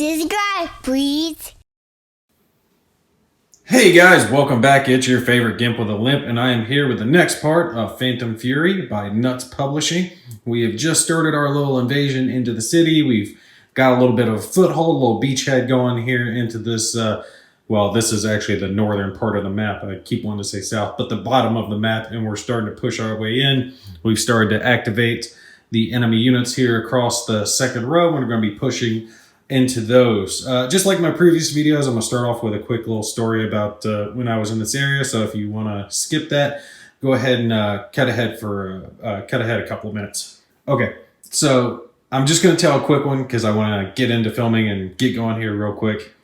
Subscribe, please. Hey guys, welcome back. It's your favorite Gimp with a Limp, and I am here with the next part of Phantom Fury by Nuts Publishing. We have just started our little invasion into the city. We've got a little bit of a foothold, a little beachhead going here into this, well, this is actually the northern part of the map. I keep wanting to say south, but the bottom of the map, and we're starting to push our way in. We've started to activate the enemy units here across the second row, and we're going to be pushing into those. Just like my previous videos, I'm going to start off with a quick little story about when I was in this area. So if you want to skip that, go ahead and cut ahead a couple of minutes. Okay, so I'm just going to tell a quick one because I want to get into filming and get going here real quick.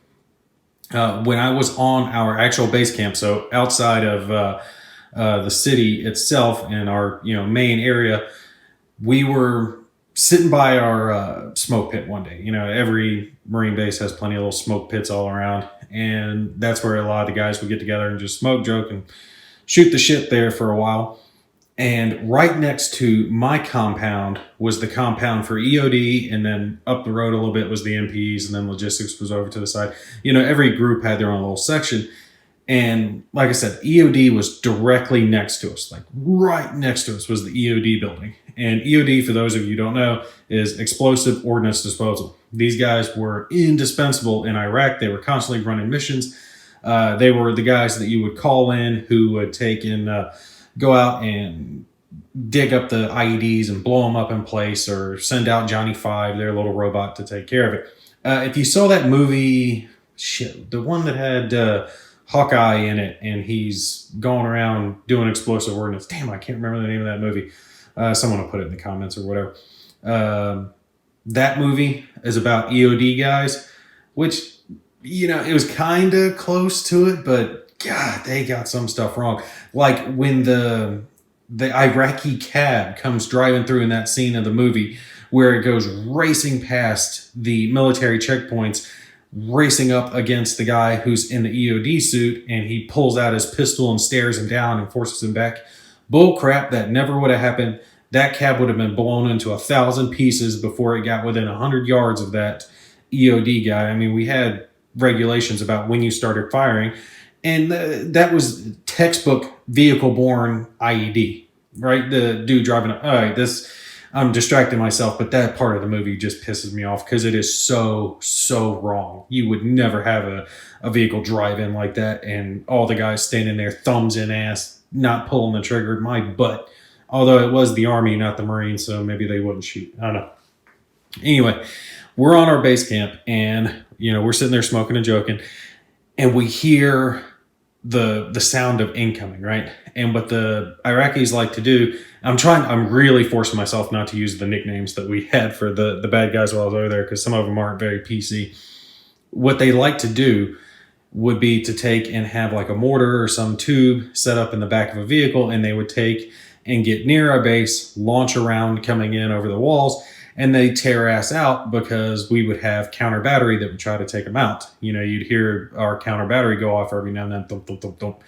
When I was on our actual base camp, so outside of the city itself and our main area, we were sitting by our smoke pit one day. Every Marine base has plenty of little smoke pits all around, and that's where a lot of the guys would get together and just smoke, joke, and shoot the shit there for a while. And right next to my compound was the compound for EOD, and then up the road a little bit was the MPs, and then logistics was over to the side. Every group had their own little section. And like I said, EOD was directly next to us, like right next to us was the EOD building. And EOD, for those of you who don't know, is Explosive Ordnance Disposal. These guys were indispensable in Iraq. They were constantly running missions. They were the guys that you would call in who would take and go out and dig up the IEDs and blow them up in place, or send out Johnny 5, their little robot, to take care of it. If you saw that movie, the one that had Hawkeye in it, and he's going around doing explosive ordnance. Damn, I can't remember the name of that movie. Someone will put it in the comments or whatever. That movie is about EOD guys, which, it was kind of close to it, but God, they got some stuff wrong. Like when the Iraqi cab comes driving through in that scene of the movie where it goes racing past the military checkpoints, racing up against the guy who's in the EOD suit, and he pulls out his pistol and stares him down and forces him back. Bull crap, that never would have happened. That cab would have been blown into 1,000 pieces before it got within 100 yards of that EOD guy. I mean, we had regulations about when you started firing, and that was textbook vehicle-borne IED, right? The dude driving up. All right, I'm distracting myself, but that part of the movie just pisses me off because it is so wrong. You would never have a vehicle drive in like that, and all the guys standing there, thumbs in ass, not pulling the trigger. My butt. Although it was the Army, not the Marines, so maybe they wouldn't shoot. I don't know. Anyway, we're on our base camp, and we're sitting there smoking and joking, and we hear the sound of incoming, right? And what the Iraqis like to do, I'm really forcing myself not to use the nicknames that we had for the bad guys while I was over there, because some of them aren't very PC. What they like to do would be to take and have like a mortar or some tube set up in the back of a vehicle, and they would take and get near our base, launch a round coming in over the walls, and they tear ass out because we would have counter battery that would try to take them out. You'd hear our counter battery go off every now and then, thump, thump, thump, thump,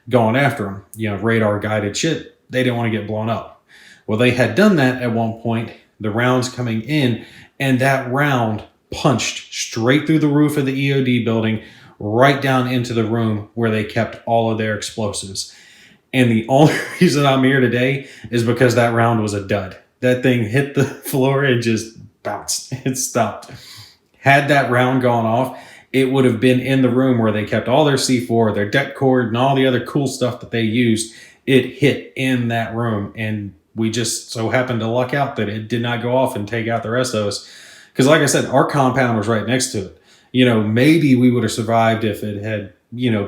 going after them. Radar guided shit. They didn't want to get blown up. Well, they had done that at one point, the rounds coming in, and that round punched straight through the roof of the EOD building, right down into the room where they kept all of their explosives. And the only reason I'm here today is because that round was a dud. That thing hit the floor and just bounced. It stopped. Had that round gone off, it would have been in the room where they kept all their C4, their deck cord, and all the other cool stuff that they used. It hit in that room, and we just so happened to luck out that it did not go off and take out the rest of us. Because like I said, our compound was right next to it. Maybe we would have survived if it had,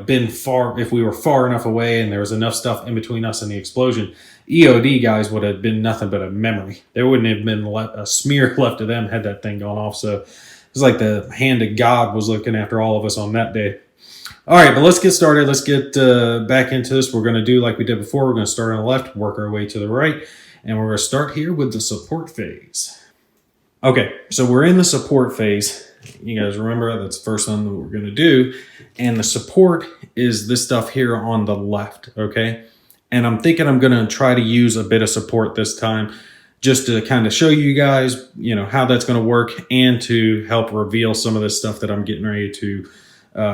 been far, if we were far enough away and there was enough stuff in between us and the explosion. EOD guys would have been nothing but a memory. There wouldn't have been a smear left of them had that thing gone off. So it's like the hand of God was looking after all of us on that day. All right, but let's get started. Let's get back into this. We're going to do like we did before. We're going to start on the left, work our way to the right, and we're going to start here with the support phase. Okay, so we're in the support phase. You guys remember that's the first one that we're going to do. And the support is this stuff here on the left, okay? And I'm thinking I'm going to try to use a bit of support this time just to kind of show you guys, how that's going to work and to help reveal some of this stuff that I'm getting ready to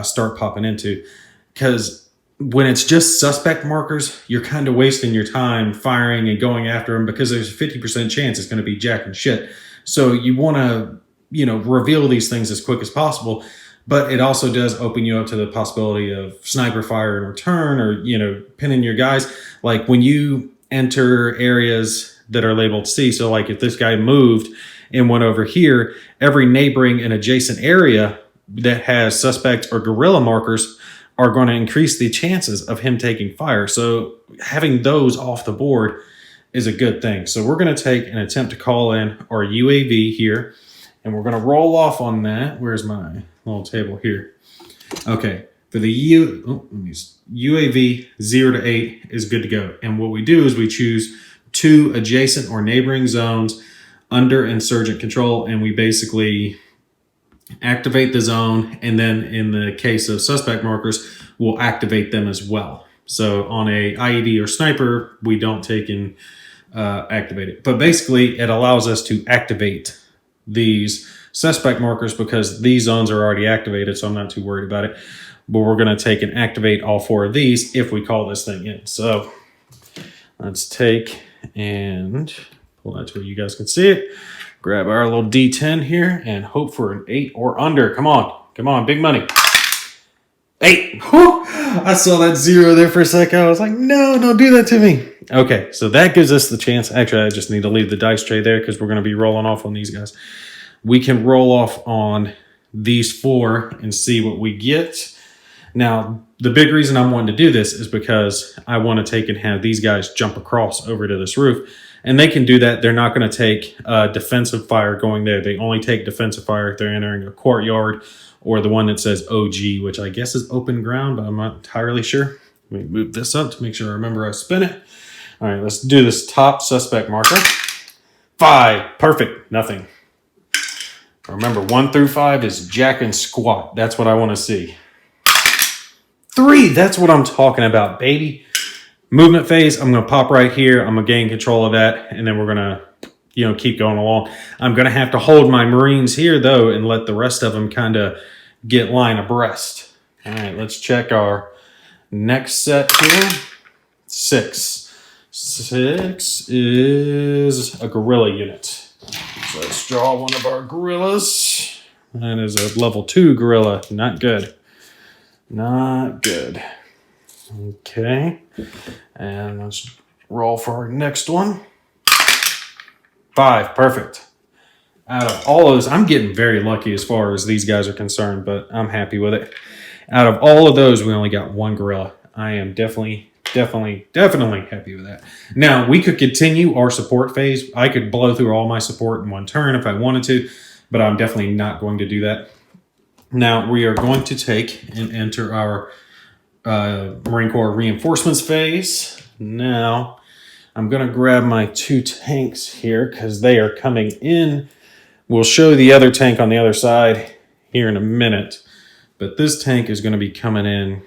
start popping into. Because when it's just suspect markers, you're kind of wasting your time firing and going after them because there's a 50% chance it's going to be jack and shit. So you want to, reveal these things as quick as possible. But it also does open you up to the possibility of sniper fire in return or, pinning your guys. Like when you enter areas that are labeled C. So like if this guy moved and went over here, every neighboring and adjacent area that has suspect or guerrilla markers are going to increase the chances of him taking fire. So having those off the board is a good thing. So we're going to take and attempt to call in our UAV here, and we're going to roll off on that. Where's my little table here? Okay. For the UAV 0 to 8 is good to go. And what we do is we choose 2 adjacent or neighboring zones under insurgent control, and we basically activate the zone, and then in the case of suspect markers, we'll activate them as well. So on a IED or sniper, we don't take and activate it. But basically, it allows us to activate these suspect markers because these zones are already activated, so I'm not too worried about it. But we're going to take and activate all 4 of these if we call this thing in. So let's take and pull that to where you guys can see it. Grab our little D10 here and hope for an 8 or under. Come on, big money. 8. Whew. I saw that 0 there for a second. I was like, no, don't do that to me. Okay, so that gives us the chance. Actually, I just need to leave the dice tray there because we're going to be rolling off on these guys. We can roll off on these 4 and see what we get. Now, the big reason I'm wanting to do this is because I want to take and have these guys jump across over to this roof. And they can do that. They're not going to take defensive fire going there. They only take defensive fire if they're entering a courtyard or the one that says OG, which I guess is open ground, but I'm not entirely sure. Let me move this up to make sure I remember I spin it. All right, let's do this top suspect marker. 5. Perfect. Nothing. Remember, 1 through 5 is jack and squat. That's what I want to see. 3. That's what I'm talking about, baby. Movement phase, I'm going to pop right here. I'm going to gain control of that, and then we're going to, keep going along. I'm going to have to hold my Marines here, though, and let the rest of them kind of get line abreast. All right, let's check our next set here. 6. 6 is a guerrilla unit. So let's draw one of our guerrillas. That is a level 2 guerrilla. Not good. Not good. Okay. And let's roll for our next one. 5. Perfect. Out of all of those, I'm getting very lucky as far as these guys are concerned, but I'm happy with it. Out of all of those, we only got 1 gorilla. I am definitely happy with that. Now, we could continue our support phase. I could blow through all my support in 1 turn if I wanted to, but I'm definitely not going to do that. Now, we are going to take and enter our Marine Corps reinforcements phase. Now, I'm going to grab my 2 tanks here because they are coming in. We'll show the other tank on the other side here in a minute, but this tank is going to be coming in.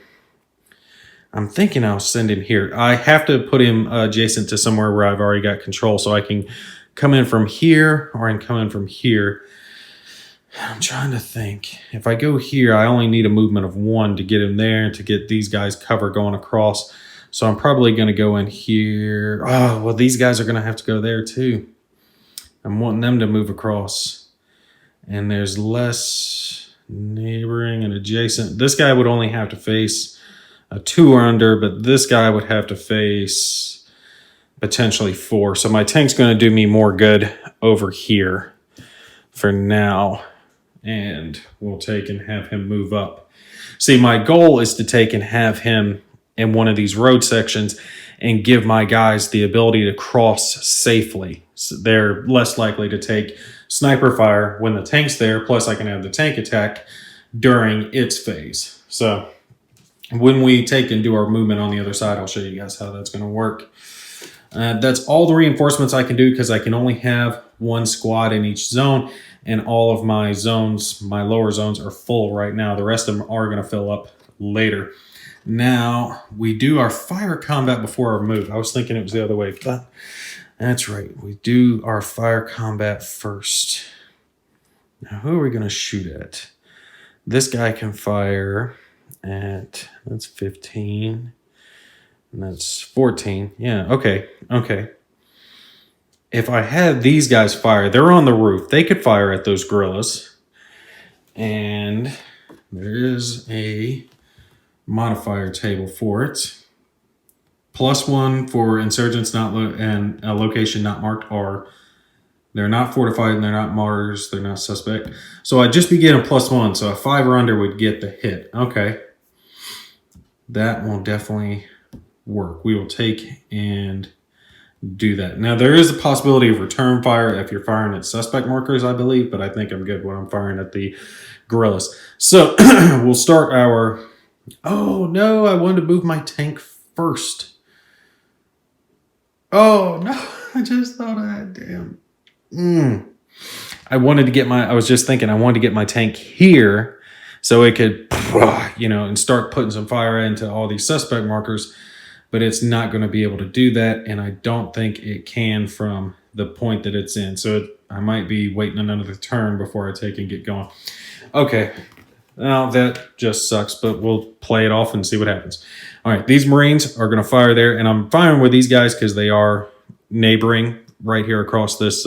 I'm thinking I'll send him here. I have to put him adjacent to somewhere where I've already got control, so I can come in from here or I can come in from here. I'm trying to think. If I go here, I only need a movement of 1 to get him there, to get these guys cover going across. So I'm probably going to go in here. Oh, well, these guys are going to have to go there too. I'm wanting them to move across. And there's less neighboring and adjacent. This guy would only have to face a 2 or under, but this guy would have to face potentially 4. So my tank's going to do me more good over here for now. And we'll take and have him move up. See, my goal is to take and have him in one of these road sections and give my guys the ability to cross safely. So they're less likely to take sniper fire when the tank's there, plus I can have the tank attack during its phase. So when we take and do our movement on the other side, I'll show you guys how that's going to work. That's all the reinforcements I can do because I can only have 1 squad in each zone, and all of my zones, my lower zones, are full right now. The rest of them are going to fill up later. Now, we do our fire combat before our move. I was thinking it was the other way, but That's right. We do our fire combat first. Now, who are we going to shoot at? This guy can fire at, that's 15. And that's 14. Yeah, okay. Okay. If I had these guys fire, they're on the roof. They could fire at those gorillas. And there is a modifier table for it. +1 for insurgents not and a location not marked R. They're not fortified and they're not martyrs. They're not suspect. So I'd just be getting a +1. So a 5 or under would get the hit. Okay. That will definitely work. We will take and do that. Now there is a possibility of return fire if you're firing at suspect markers, I believe, but I think I'm good when I'm firing at the gorillas. So we'll start our... Oh no, I wanted to move my tank first. Oh no, I just thought of that. Damn. I wanted to get my... I was just thinking I wanted to get my tank here so it could, you know, and start putting some fire into all these suspect markers. But it's not going to be able to do that, and I don't think it can from the point that it's in. So I might be waiting another turn before I take and get going. Okay, now that just sucks, but we'll play it off and see what happens. All right, these Marines are going to fire there, and I'm firing with these guys because they are neighboring right here across this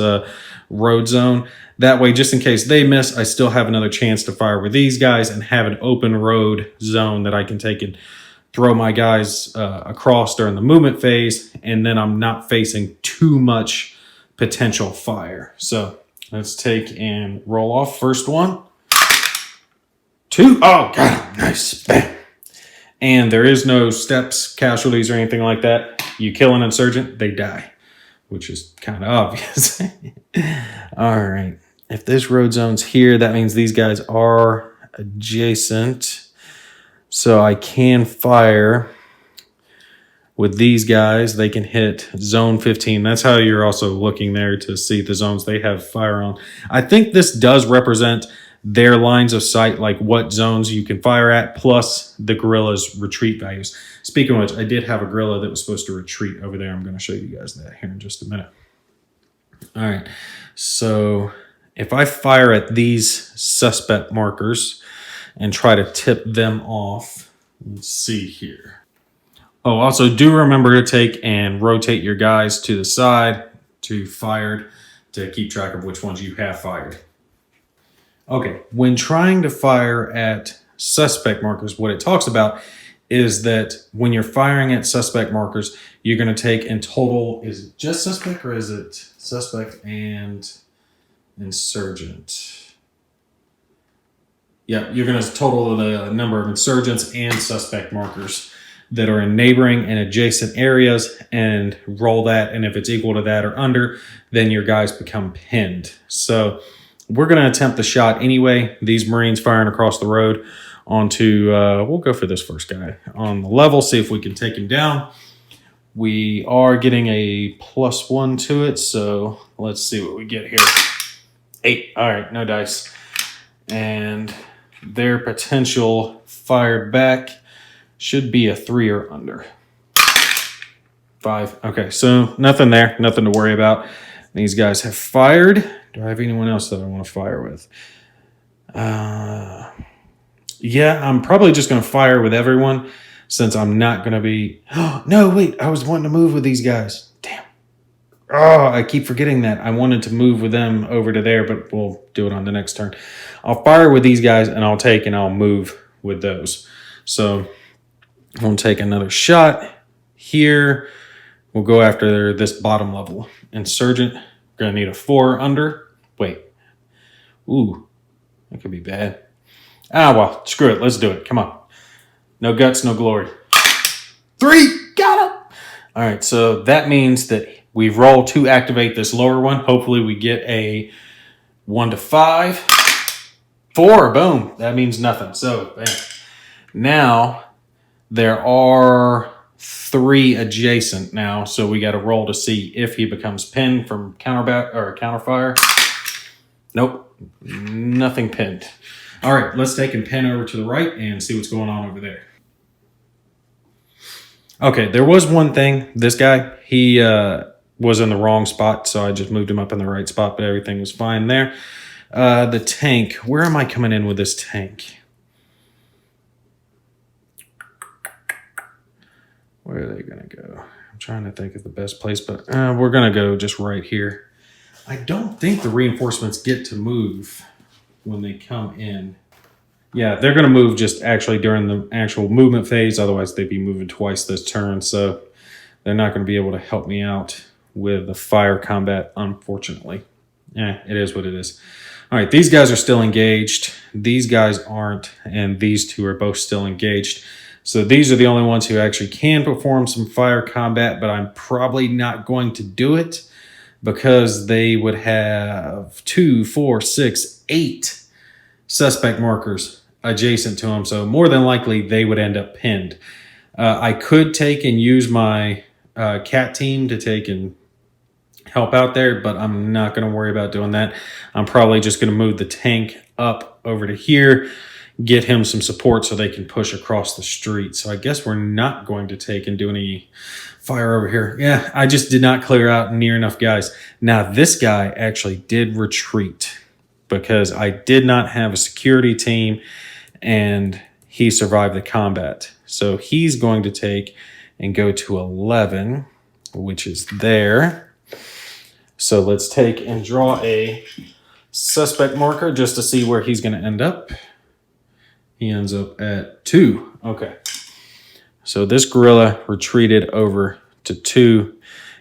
road zone. That way, just in case they miss, I still have another chance to fire with these guys and have an open road zone that I can take and throw my guys across during the movement phase, and then I'm not facing too much potential fire. So let's take and roll off. First one. 2. Oh, God, nice. Bam. And there is no steps, casualties, or anything like that. You kill an insurgent, they die, which is kind of obvious. All right. If this road zone's here, that means these guys are adjacent. So I can fire with these guys. They can hit zone 15. That's how you're also looking there to see the zones they have fire on. I think this does represent their lines of sight, like what zones you can fire at, plus the guerrilla's retreat values. Speaking of which, I did have a guerrilla that was supposed to retreat over there. I'm going to show you guys that here in just a minute. All right. So if I fire at these suspect markers and try to tip them off. Let's see here. Oh, also do remember to take and rotate your guys to the side to fired to keep track of which ones you have fired. Okay, when trying to fire at suspect markers, what it talks about is that when you're firing at suspect markers, you're going to take in total, is it just suspect or is it suspect and insurgent? Yeah, you're going to total the number of insurgents and suspect markers that are in neighboring and adjacent areas and roll that. And if it's equal to that or under, then your guys become pinned. So we're going to attempt the shot anyway. These Marines firing across the road onto, we'll go for this first guy on the level, see if we can take him down. We are getting a +1 to it, so let's see what we get here. 8. All right, no dice. And their potential fire back should be a 3 or under. 5. Okay, so nothing there, nothing to worry about. These guys have fired. Do I have anyone else that I want to fire with? Yeah, I'm probably just going to fire with everyone since I'm not going to be... Oh, no, wait, I was wanting to move with these guys. Damn. Oh, I keep forgetting that. I wanted to move with them over to there, but we'll do it on the next turn. I'll fire with these guys, and I'll take and I'll move with those. So I'm going to take another shot here. We'll go after this bottom level. Insurgent, going to need a 4 under. Wait. Ooh, that could be bad. Ah, well, screw it. Let's do it. Come on. No guts, no glory. 3, got him. All right, so that means that we roll to activate this lower one. Hopefully we get a 1 to 5. 4, boom. That means nothing. So, bam. Now, there are 3 adjacent now, so we got to roll to see if he becomes pinned from counterfire. Nope, nothing pinned. All right, let's take and pin over to the right and see what's going on over there. Okay, there was one thing. This guy, he was in the wrong spot, so I just moved him up in the right spot, but everything was fine there. The tank. Where am I coming in with this tank? Where are they going to go? I'm trying to think of the best place, but we're going to go just right here. I don't think the reinforcements get to move when they come in. Yeah, they're going to move just actually during the actual movement phase. Otherwise, they'd be moving twice this turn, so they're not going to be able to help me out with the fire combat, unfortunately. Yeah, it is what it is. All right, these guys are still engaged. These guys aren't, and these two are both still engaged. So these are the only ones who actually can perform some fire combat, but I'm probably not going to do it because they would have 2, 4, 6, 8 suspect markers adjacent to them. So more than likely, they would end up pinned. I could take and use my cat team to take and help out there, but I'm not going to worry about doing that. I'm probably just going to move the tank up over to here, get him some support so they can push across the street. So I guess we're not going to take and do any fire over here. Yeah, I just did not clear out near enough guys. Now this guy actually did retreat because I did not have a security team and he survived the combat. So he's going to take and go to 11, which is there. So let's take and draw a suspect marker just to see where he's going to end up. He ends up at 2. Okay. So this gorilla retreated over to 2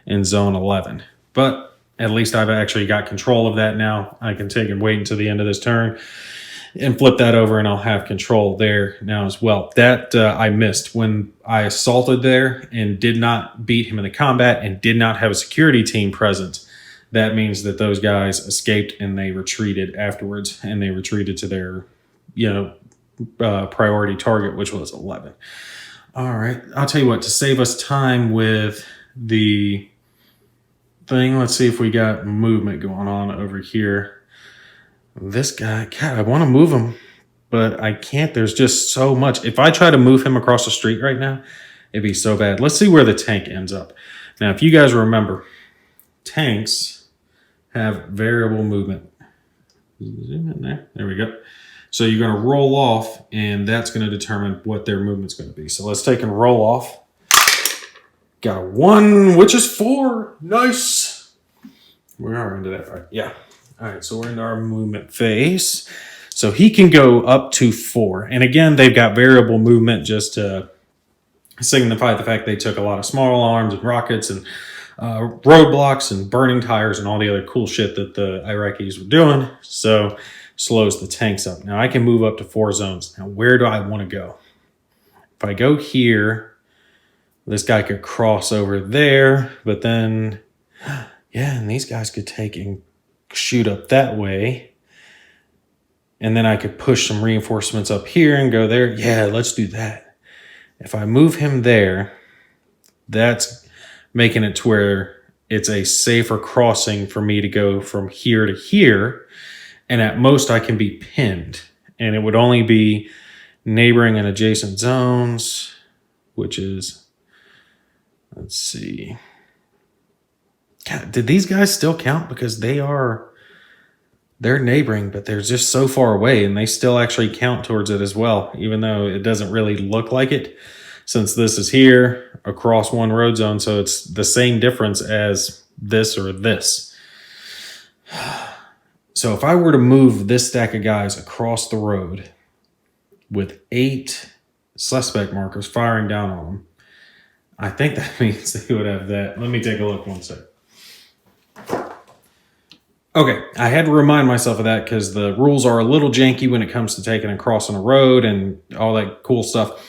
in zone 11. But at least I've actually got control of that now. I can take and wait until the end of this turn and flip that over, and I'll have control there now as well. That I missed when I assaulted there and did not beat him in the combat and did not have a security team present. That means that those guys escaped and they retreated afterwards, and they retreated to their, priority target, which was 11. All right. I'll tell you what, to save us time with the thing, let's see if we got movement going on over here. This guy, God, I want to move him, but I can't. There's just so much. If I try to move him across the street right now, it'd be so bad. Let's see where the tank ends up. Now, if you guys remember, tanks have variable movement. Zoom in there. There we go. So you're going to roll off, and that's going to determine what their movement's going to be. So let's take and roll off. Got a 1, which is 4. Nice. We are into that, right? Yeah. All right, so we're in our movement phase. So he can go up to 4. And again, they've got variable movement just to signify the fact they took a lot of small arms and rockets and roadblocks and burning tires and all the other cool shit that the Iraqis were doing. So slows the tanks up. Now I can move up to 4 zones. Now where do I want to go? If I go here, this guy could cross over there, but then, yeah, and these guys could take and shoot up that way. And then I could push some reinforcements up here and go there. Yeah, let's do that. If I move him there, that's making it to where it's a safer crossing for me to go from here to here. And at most I can be pinned. And it would only be neighboring and adjacent zones, which is, let's see. God, did these guys still count? Because they're neighboring, but they're just so far away, and they still actually count towards it as well, even though it doesn't really look like it, since this is here across one road zone, so it's the same difference as this or this. So if I were to move this stack of guys across the road with 8 suspect markers firing down on them, I think that means they would have that. Let me take a look one sec. Okay, I had to remind myself of that because the rules are a little janky when it comes to taking and crossing a road and all that cool stuff.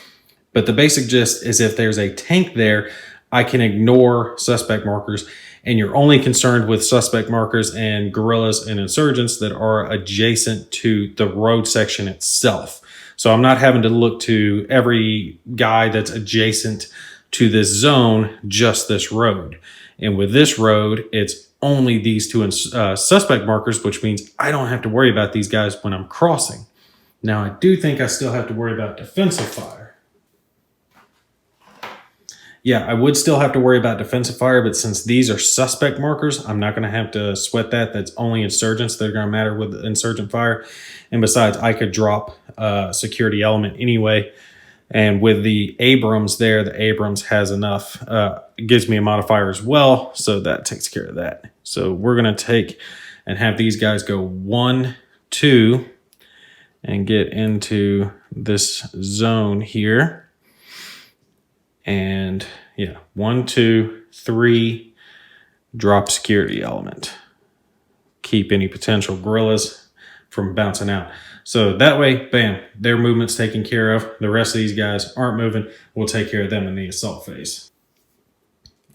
But the basic gist is if there's a tank there, I can ignore suspect markers, and you're only concerned with suspect markers and guerrillas and insurgents that are adjacent to the road section itself. So I'm not having to look to every guy that's adjacent to this zone, just this road. And with this road, it's only these 2 suspect markers, which means I don't have to worry about these guys when I'm crossing. Now, I do think I still have to worry about defensive fire. Yeah, I would still have to worry about defensive fire, but since these are suspect markers, I'm not going to have to sweat that. That's only insurgents that are going to matter with insurgent fire. And besides, I could drop security element anyway. And with the Abrams there, the Abrams has enough. It gives me a modifier as well, so that takes care of that. So we're going to take and have these guys go 1, 2, and get into this zone here. And yeah, 1, 2, 3, drop security element. Keep any potential guerrillas from bouncing out. So that way, bam, their movement's taken care of. The rest of these guys aren't moving. We'll take care of them in the assault phase.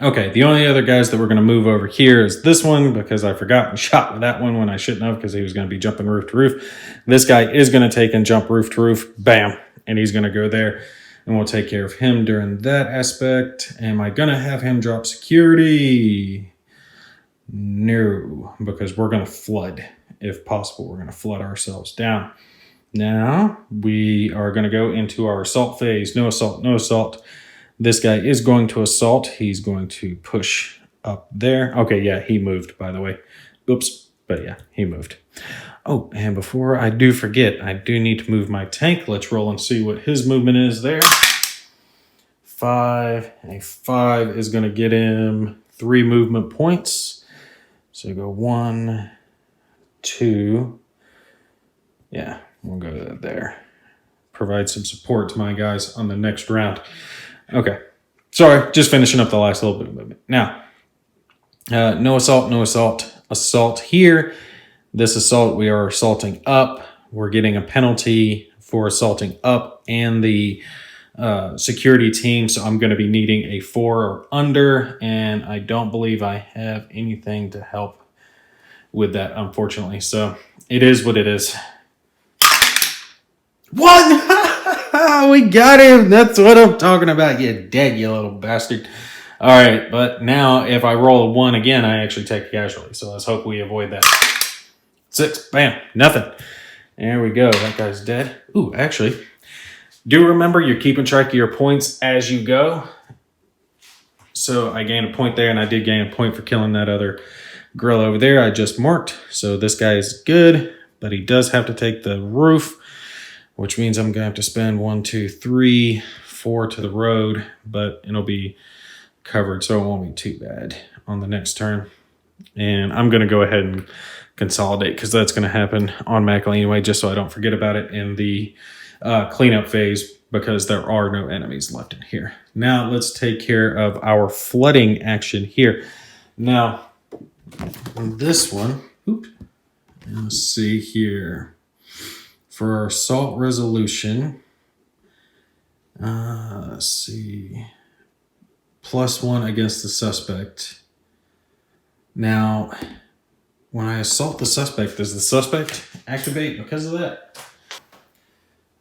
Okay, the only other guys that we're going to move over here is this one, because I forgot and shot with that one when I shouldn't have, because he was going to be jumping roof to roof. This guy is going to take and jump roof to roof. Bam, and he's going to go there. And we'll take care of him during that aspect. Am I going to have him drop security? No, because we're going to flood. If possible, we're going to flood ourselves down. Now, we are going to go into our assault phase. No assault, no assault. This guy is going to assault. He's going to push up there. Okay, yeah, he moved, by the way. Oops, but yeah, he moved. Oh, and before I do forget, I do need to move my tank. Let's roll and see what his movement is there. 5. A 5 is going to get him 3 movement points. So go 1, 2. Yeah, we'll go there. Provide some support to my guys on the next round. Okay. Sorry, just finishing up the last little bit of movement. Now, no assault, no assault. Assault here. This assault, we are assaulting up. We're getting a penalty for assaulting up and the security team. So I'm going to be needing a 4 or under. And I don't believe I have anything to help with that, unfortunately. So it is what it is. What? We got him. That's what I'm talking about. You're dead, you little bastard. All right. But now if I roll a 1 again, I actually take a casualty. So let's hope we avoid that. 6. Bam. Nothing. There we go. That guy's dead. Ooh, actually, do remember you're keeping track of your points as you go. So I gained a point there, and I did gain a point for killing that other girl over there I just marked. So this guy is good, but he does have to take the roof, which means I'm going to have to spend 1, 2, 3, 4 to the road, but it'll be covered, so it won't be too bad on the next turn. And I'm going to go ahead and consolidate because that's going to happen automatically anyway, just so I don't forget about it in the cleanup phase, because there are no enemies left in here. Now let's take care of our flooding action here. Now, on this one, let's see here. For our assault resolution, let's see, +1 against the suspect. Now, when I assault the suspect, does the suspect activate because of that?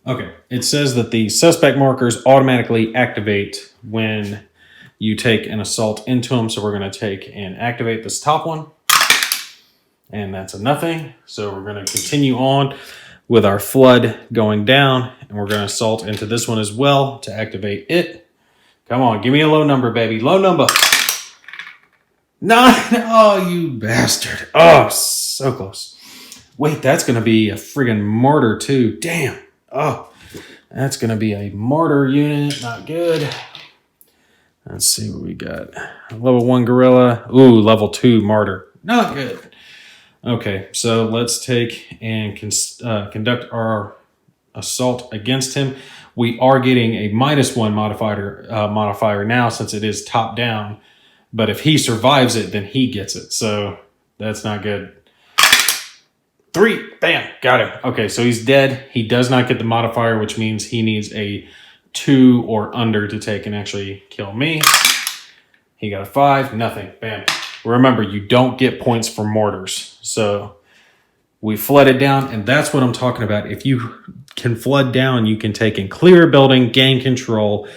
Okay, it says that the suspect markers automatically activate when you take an assault into them. So we're going to take and activate this top one. And that's a nothing. So we're going to continue on with our flood going down. And we're going to assault into this one as well to activate it. Come on, give me a low number, baby. Low number. 9. Oh, you bastard. Oh, so close. Wait, that's going to be a friggin' martyr too. Damn. Oh, that's going to be a martyr unit. Not good. Let's see what we got. Level 1 gorilla. Ooh, level 2 martyr. Not good. Okay, so let's take and conduct our assault against him. We are getting a -1 modifier now since it is top down. But if he survives it, then he gets it. So that's not good. 3. Bam. Got him. Okay, so he's dead. He does not get the modifier, which means he needs a 2 or under to take and actually kill me. He got a 5. Nothing. Bam. Remember, you don't get points for mortars. So we flooded down, and that's what I'm talking about. If you can flood down, you can take and clear a building, gain control,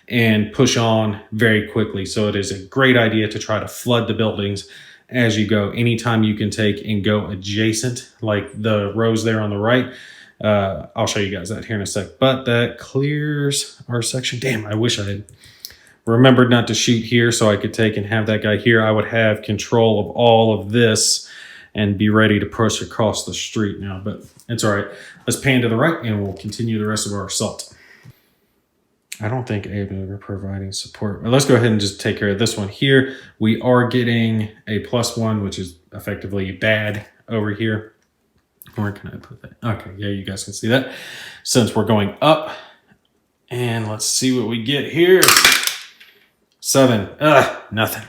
and push on very quickly. So it is a great idea to try to flood the buildings as you go. Anytime you can take and go adjacent, like the rows there on the right. I'll show you guys that here in a sec. But that clears our section. Damn, I wish I had remembered not to shoot here so I could take and have that guy here, I would have control of all of this and be ready to push across the street now. But it's all right. Let's pan to the right and we'll continue the rest of our assault. I don't think we're providing support. Let's go ahead and just take care of this one here. We are getting a +1, which is effectively bad over here. Where can I put that? Okay, yeah, you guys can see that. Since we're going up, and let's see what we get here. 7. Nothing.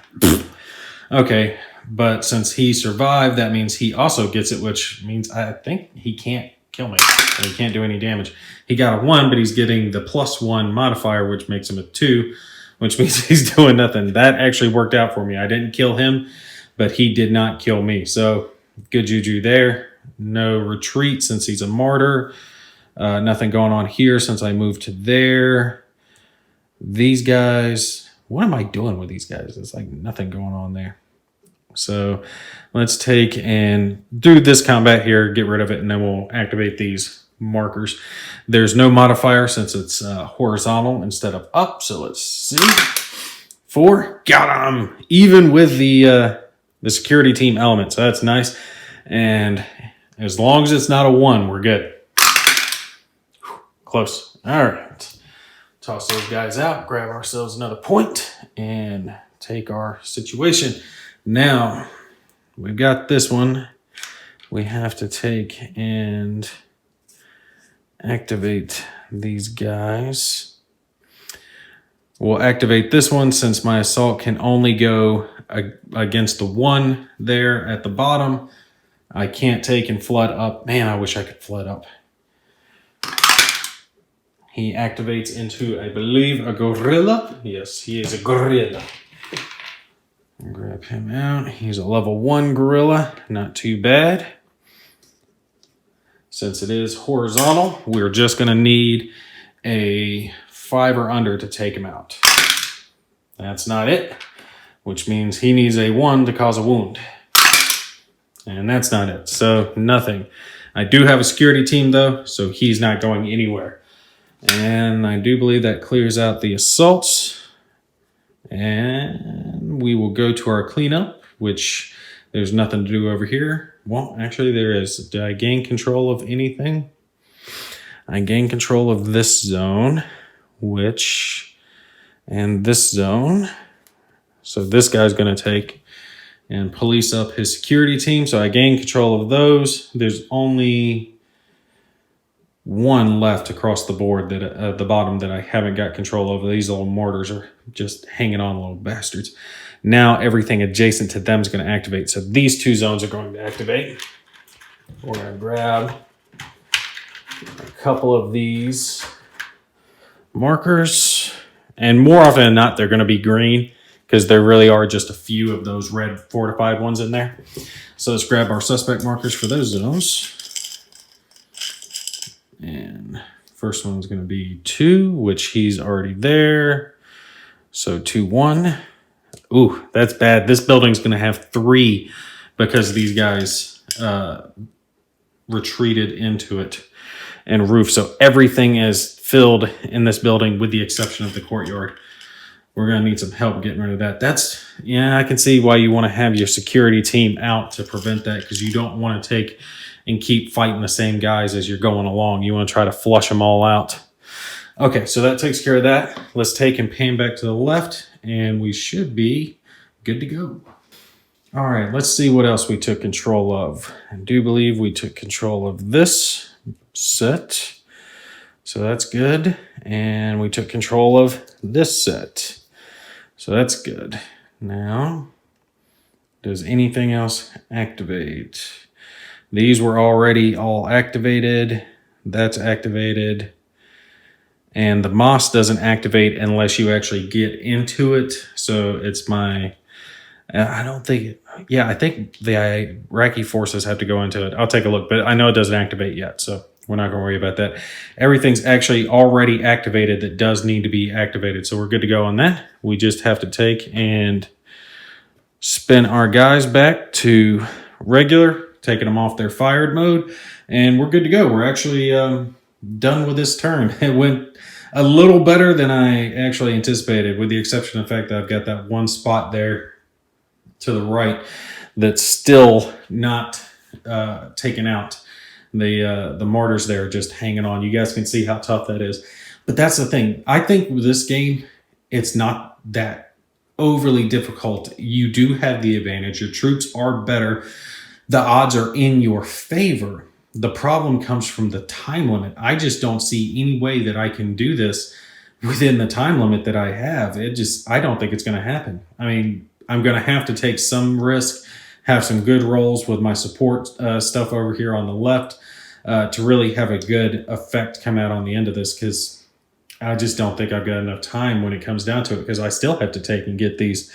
Okay, but since he survived, that means he also gets it, which means I think he can't kill me. He can't do any damage. He got a 1, but he's getting the +1 modifier, which makes him a 2, which means he's doing nothing. That actually worked out for me. I didn't kill him, but he did not kill me. So good juju there. No retreat since he's a martyr. Nothing going on here since I moved to there. These guys, what am I doing with these guys? There's like nothing going on there. So let's take and do this combat here, get rid of it, and then we'll activate these markers. There's no modifier since it's horizontal instead of up. So let's see. 4, got him. Even with the security team element, so that's nice. And as long as it's not a 1, we're good. Close. All right. Toss those guys out, grab ourselves another point, and take our situation. Now, we've got this one. We have to take and activate these guys. We'll activate this one since my assault can only go against the 1 there at the bottom. I can't take and flood up. Man, I wish I could flood up. He activates into, I believe, a gorilla. Yes, he is a gorilla. Grab him out. He's a level 1 gorilla. Not too bad. Since it is horizontal, we're just going to need a 5 or under to take him out. That's not it, which means he needs a 1 to cause a wound. And that's not it. So nothing. I do have a security team, though, so he's not going anywhere. And I do believe that clears out the assaults. And we will go to our cleanup, which there's nothing to do over here. Well, actually there is. Did I gain control of anything? I gain control of this zone, and this zone. So this guy's going to take and police up his security team. So I gain control of those. There's only 1 left across the board that at the bottom that I haven't got control over. These little mortars are just hanging on, little bastards. Now everything adjacent to them is going to activate. So these 2 zones are going to activate. We're going to grab a couple of these markers. And more often than not, they're going to be green because there really are just a few of those red fortified ones in there. So let's grab our suspect markers for those zones. And first one's going to be 2, which he's already there. So 2, 1. Ooh, that's bad. This building's going to have 3 because these guys retreated into it and roof. So everything is filled in this building with the exception of the courtyard. We're going to need some help getting rid of that. Yeah, I can see why you want to have your security team out to prevent that because you don't want to take and keep fighting the same guys as you're going along. You want to try to flush them all out. Okay, so that takes care of that. Let's take and pan back to the left, and we should be good to go. All right, let's see what else we took control of. I do believe we took control of this set. So that's good. And we took control of this set. So that's good. Now, does anything else activate? These were already all activated. That's activated. And the moss doesn't activate unless you actually get into it. So it's my, I don't think, yeah, I think the Iraqi forces have to go into it. I'll take a look, but I know it doesn't activate yet. So we're not going to worry about that. Everything's actually already activated that does need to be activated. So we're good to go on that. We just have to take and spin our guys back to regular, taking them off their fired mode, and we're good to go. We're actually done with this turn. It went a little better than I actually anticipated, with the exception of the fact that I've got that one spot there to the right that's still not taken out. The mortars there are just hanging on. You guys can see how tough that is. But that's the thing. I think with this game, it's not that overly difficult. You do have the advantage. Your troops are better. The odds are in your favor. The problem comes from the time limit. I just don't see any way that I can do this within the time limit that I have. I don't think it's going to happen. I mean, I'm going to have to take some risk, have some good rolls with my support stuff over here on the left to really have a good effect come out on the end of this, because I just don't think I've got enough time when it comes down to it, because I still have to take and get these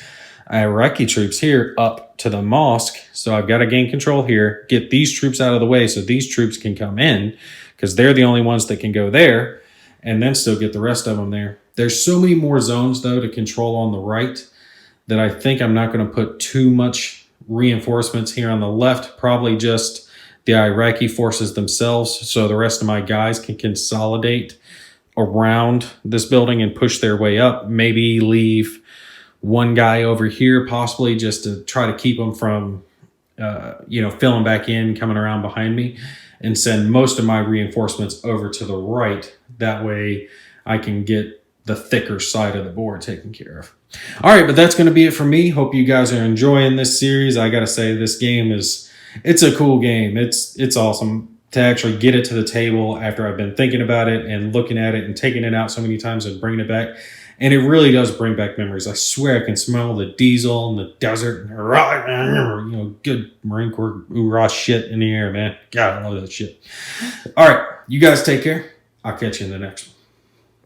Iraqi troops here up to the mosque. So I've got to gain control here, get these troops out of the way so these troops can come in, because they're the only ones that can go there, and then still get the rest of them there. There's so many more zones, though, to control on the right that I think I'm not going to put too much reinforcements here on the left. Probably just the Iraqi forces themselves, so the rest of my guys can consolidate around this building and push their way up. Maybe leave one guy over here, possibly just to try to keep them from, filling back in, coming around behind me, and send most of my reinforcements over to the right. That way I can get the thicker side of the board taken care of. All right, but that's going to be it for me. Hope you guys are enjoying this series. I got to say, this game it's a cool game. It's awesome to actually get it to the table after I've been thinking about it and looking at it and taking it out so many times and bringing it back. And it really does bring back memories. I swear I can smell the diesel and the desert and good Marine Corps hoorah shit in the air, man. God, I love that shit. All right, you guys take care. I'll catch you in the next one.